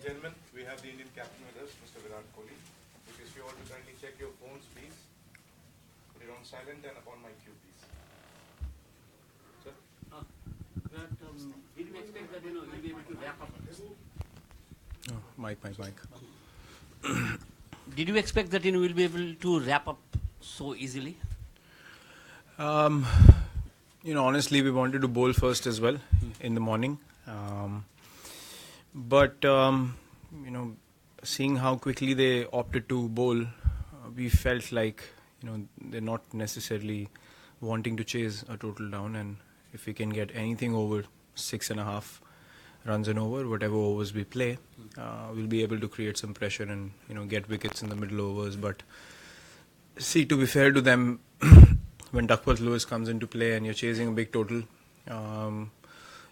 Gentlemen, we have the Indian captain with us, Mr. Virat Kohli. Request you all to kindly check your phones, please. Put it on silent and upon my cue, please. Sir? Virat, did you expect that you'll be able to wrap up? Mic. Did you expect that you will be able to wrap up so easily? Honestly, we wanted to bowl first as well in the morning. But seeing how quickly they opted to bowl, we felt like, they're not necessarily wanting to chase a total down. And if we can get anything over 6.5 runs and over, whatever overs we play, we'll be able to create some pressure and, get wickets in the middle overs. But see, to be fair to them, when Duckworth Lewis comes into play and you're chasing a big total,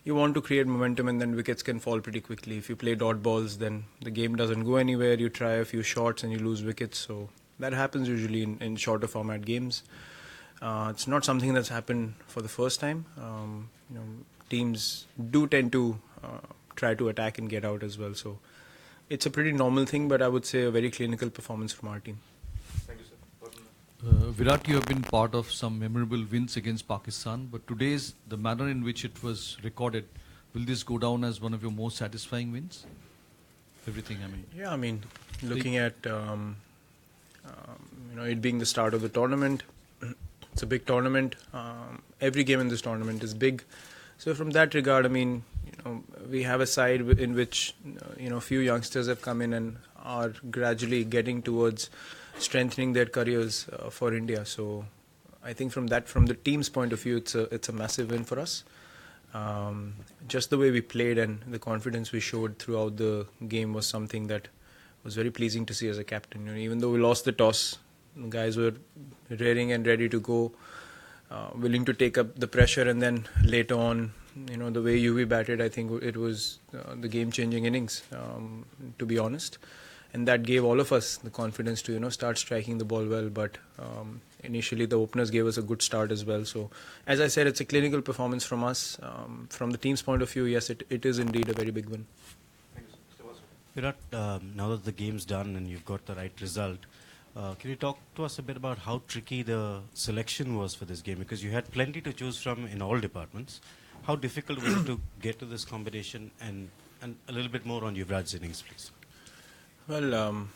you want to create momentum and then wickets can fall pretty quickly. If you play dot balls, then the game doesn't go anywhere. You try a few shots and you lose wickets. So that happens usually in shorter format games. It's not something that's happened for the first time. Teams do tend to try to attack and get out as well. So it's a pretty normal thing, but I would say a very clinical performance from our team. Thank you, sir. Virat, you have been part of some memorable wins against Pakistan, but today's, the manner in which it was recorded, will this go down as one of your most satisfying wins? Everything, I mean. Yeah, looking at it being the start of the tournament, it's a big tournament. Every game in this tournament is big. So from that regard, we have a side in which a few youngsters have come in and are gradually getting towards strengthening their careers for India. So I think from the team's point of view, it's a massive win for us. Just the way we played and the confidence we showed throughout the game was something that was very pleasing to see as a captain. Even though we lost the toss, the guys were raring and ready to go, willing to take up the pressure, and then later on, the way UV batted, I think it was the game-changing innings, to be honest. And that gave all of us the confidence to, start striking the ball well. But initially, the openers gave us a good start as well. So, as I said, it's a clinical performance from us. From the team's point of view, yes, it is indeed a very big win. Thank you, sir. Mr. Vasu. Virat, now that the game's done and you've got the right result, can you talk to us a bit about how tricky the selection was for this game? Because you had plenty to choose from in all departments. How difficult was it to get to this combination? And a little bit more on Yuvraj's innings, please. Well,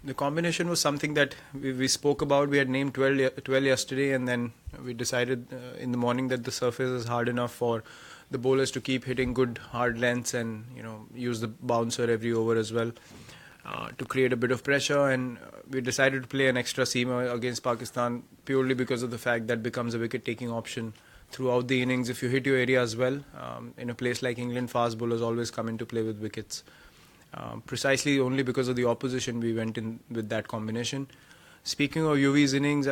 the combination was something that we spoke about. We had named 12 yesterday, and then we decided in the morning that the surface is hard enough for the bowlers to keep hitting good hard lengths and use the bouncer every over as well to create a bit of pressure. And we decided to play an extra seamer against Pakistan purely because of the fact that becomes a wicket-taking option throughout the innings. If you hit your area as well, in a place like England, fast bowlers always come into play with wickets. Precisely only because of the opposition we went in with that combination. Speaking of UV's innings,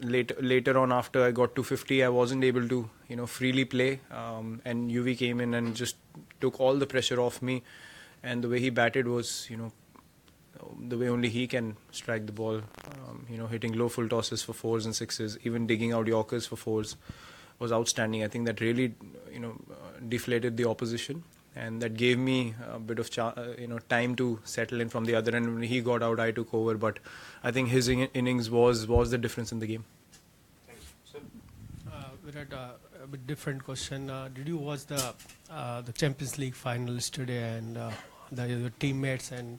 later on after I got to 50, I wasn't able to freely play, and UV came in and just took all the pressure off me. And the way he batted was the way only he can strike the ball. Hitting low full tosses for 4s and 6s, even digging out Yorkers for 4s was outstanding. I think that really deflated the opposition. And that gave me a bit of time to settle in from the other end. When he got out, I took over. But I think his innings was the difference in the game. Thanks, sir. Virat, a bit different question. Did you watch the Champions League final yesterday and your teammates and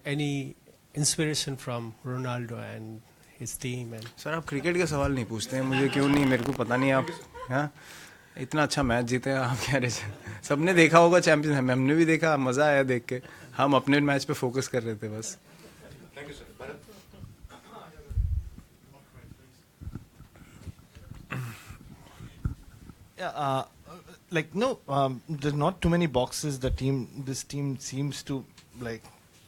any inspiration from Ronaldo and his team? And sir आप cricket के सवाल नहीं पूछते हैं मुझे क्यों नहीं मेरे को पता नहीं आप इतना अच्छा मैच जीते आप कह रहे थे सबने देखा होगा चैंपियंस हमने भी देखा मज़ा आया देख के हम अपने मैच पे फोकस कर रहे थे बस Thank you, sir. Bharat. Yeah, there's not too many boxes this team seems to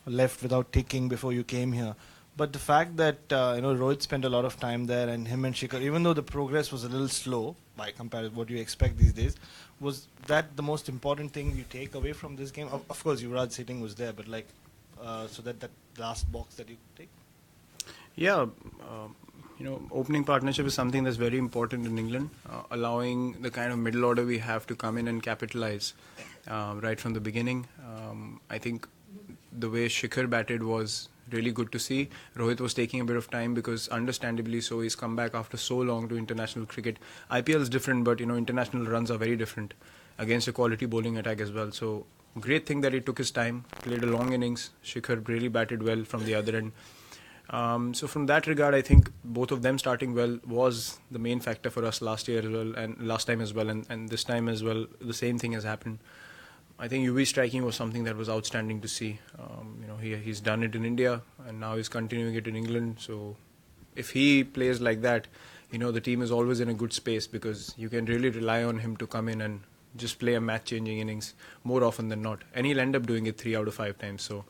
left without ticking before you came here. But the fact that Rohit spent a lot of time there, and him and Shikhar, even though the progress was a little slow by comparison what you expect these days, was that the most important thing you take away from this game? Of course, Yuvraj sitting was there, but so that last box that you take. Yeah, opening partnership is something that's very important in England, allowing the kind of middle order we have to come in and capitalize. right from the beginning. I think the way Shikhar batted was really good to see. Rohit was taking a bit of time because understandably so he's come back after so long to international cricket. IPL is different, but international runs are very different against a quality bowling attack as well. So great thing that he took his time, played a long innings. Shikhar really batted well from the other end. So from that regard, I think both of them starting well was the main factor for us last year as well, and last time as well, and this time as well. The same thing has happened. I think UV striking was something that was outstanding to see. He's done it in India, and now he's continuing it in England. So if he plays like that, the team is always in a good space because you can really rely on him to come in and just play a match-changing innings more often than not. And he'll end up doing it 3 out of 5 times. So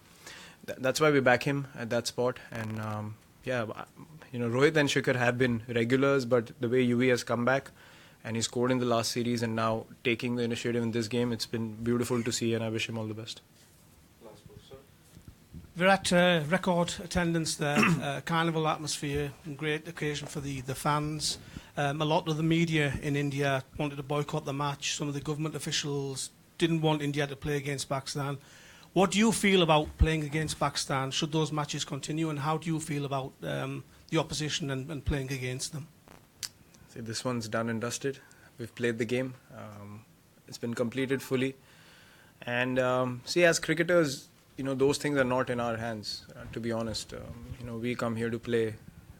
that's why we back him at that spot. And Rohit and Shikhar have been regulars, but the way UV has come back and he scored in the last series and now taking the initiative in this game, it's been beautiful to see, and I wish him all the best. Last ball, sir. Virat, record attendance there, carnival atmosphere, and great occasion for the fans. A lot of the media in India wanted to boycott the match. Some of the government officials didn't want India to play against Pakistan. What do you feel about playing against Pakistan? Should those matches continue, and how do you feel about the opposition and playing against them? See, this one's done and dusted. We've played the game. It's been completed fully. And as cricketers, those things are not in our hands, to be honest. We come here to play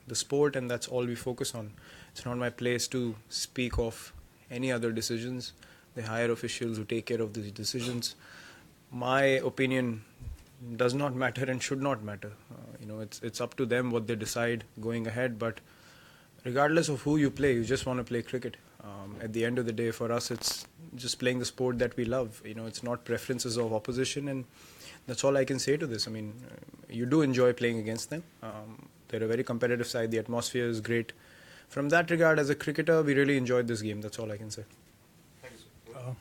the sport, and that's all we focus on. It's not my place to speak of any other decisions. The higher officials who take care of these decisions. My opinion does not matter and should not matter. It's up to them what they decide going ahead. But regardless of who you play, you just want to play cricket. At the end of the day, for us, it's just playing the sport that we love. It's not preferences of opposition, and that's all I can say to this. I mean, you do enjoy playing against them. They're a very competitive side. The atmosphere is great. From that regard, as a cricketer, we really enjoyed this game. That's all I can say. Thank you, sir.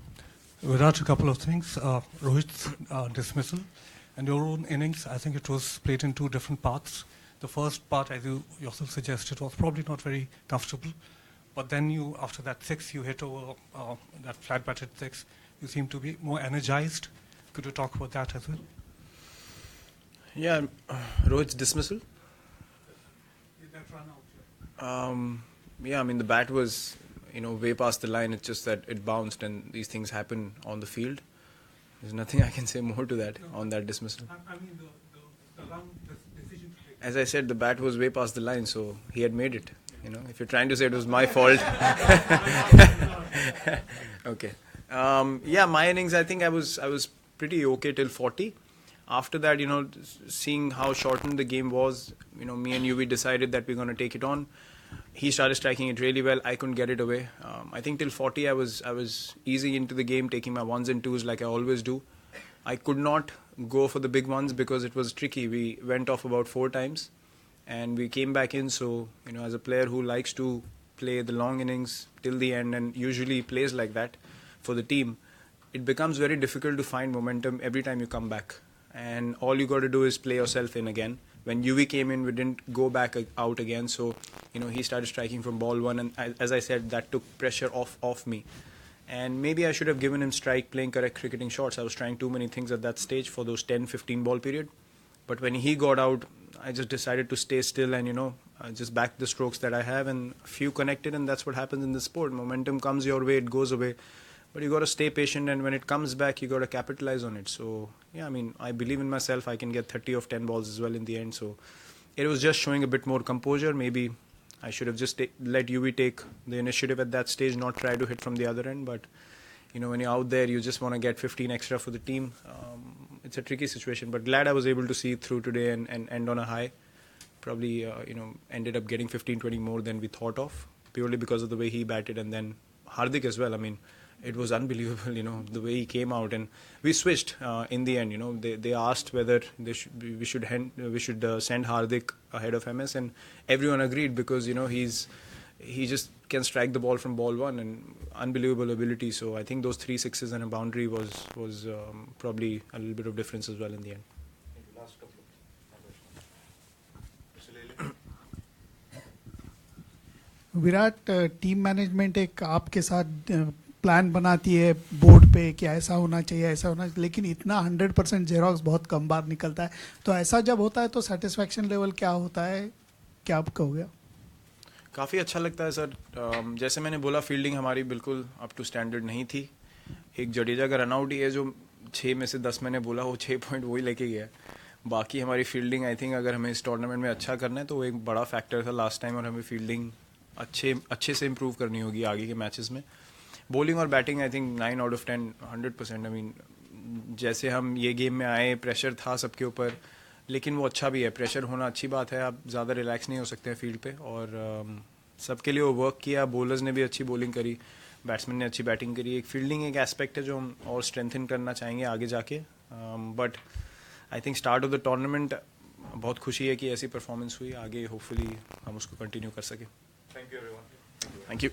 Virat, a couple of things. Rohit's dismissal and your own innings, I think it was played in 2 different parts. The first part, as you yourself suggested, was probably not very comfortable. But then after that 6, you hit over that flat-batted 6. You seem to be more energized. Could you talk about that as well? Yeah, Rohit's dismissal. Did that run out? The bat was, way past the line. It's just that it bounced, and these things happen on the field. There's nothing I can say more to that on that dismissal. I mean, the decision to take. As I said, the bat was way past the line, so he had made it. If you're trying to say it was my fault. Okay. My innings, I think I was pretty okay till 40. After that, seeing how shortened the game was, me and UV decided that we're going to take it on. He started striking it really well. I couldn't get it away. I think till 40, I was easy into the game, taking my 1s and 2s like I always do. I could not go for the big ones because it was tricky. We went off about 4 times. And we came back in, so, as a player who likes to play the long innings till the end and usually plays like that for the team, it becomes very difficult to find momentum every time you come back. And all you got to do is play yourself in again. When UV came in, we didn't go back out again, so, he started striking from ball 1, and as I said, that took pressure off me. And maybe I should have given him strike, playing correct cricketing shots. I was trying too many things at that stage for those 10-15 ball period. But when he got out, I just decided to stay still and, just back the strokes that I have, and a few connected, and that's what happens in the sport. Momentum comes your way, it goes away. But you got to stay patient, and when it comes back, you got to capitalize on it. So, I believe in myself. I can get 30 of 10 balls as well in the end. So, it was just showing a bit more composure. Maybe I should have just let UV take the initiative at that stage, not try to hit from the other end. But, when you're out there, you just want to get 15 extra for the team. It's a tricky situation, but glad I was able to see it through today and end on a high. Probably, ended up getting 15-20 more than we thought of, purely because of the way he batted, and then Hardik as well. It was unbelievable, the way he came out, and we switched in the end. They asked whether we should send Hardik ahead of MS, and everyone agreed because he just can strike the ball from ball 1, and unbelievable ability. So I think those 3 sixes and a boundary was probably a little bit of difference as well in the end. Thank you. Last couple of Mr. Lele. Virat team management एक आपके साथ plan बनाती है board पे पे कि ऐसा होना चाहिए, ऐसा होना चाहिए, लेकिन इतना 100% जेरोक्स बहुत कम बार निकलता है. तो ऐसा जब होता है तो सेटिस्फैक्शन लेवल क्या होता है, क्या आप कहोगे? काफ़ी अच्छा लगता है सर. जैसे मैंने बोला, फील्डिंग हमारी बिल्कुल अप टू स्टैंडर्ड नहीं थी. एक जडेजा का रनआउट ही है जो 6 में से 10 मैंने बोला, वो 6 पॉइंट वही लेके गया. बाकी हमारी फील्डिंग, आई थिंक अगर हमें इस टूर्नामेंट में अच्छा करना है तो वो एक बड़ा फैक्टर था लास्ट टाइम, और हमें फील्डिंग अच्छे से इम्प्रूव करनी होगी आगे के मैचेस में. बॉलिंग और batting I think 9 out of 10 100%. I mean जैसे हम ये गेम में आए, प्रेशर था सबके ऊपर, लेकिन वो अच्छा भी है. प्रेशर होना अच्छी बात है, आप ज़्यादा रिलैक्स नहीं हो सकते हैं फील्ड पे. और सबके लिए वो वर्क किया. बॉलर्स ने भी अच्छी बॉलिंग करी, बैट्समैन ने अच्छी बैटिंग करी. एक फील्डिंग एक एस्पेक्ट है जो हम और स्ट्रेंथन करना चाहेंगे आगे जाके. But I think start of the tournament बहुत खुशी है कि ऐसी परफॉर्मेंस हुई. आगे होपफुली हम उसको कंटिन्यू कर सकें. Thank you everyone. Thank you.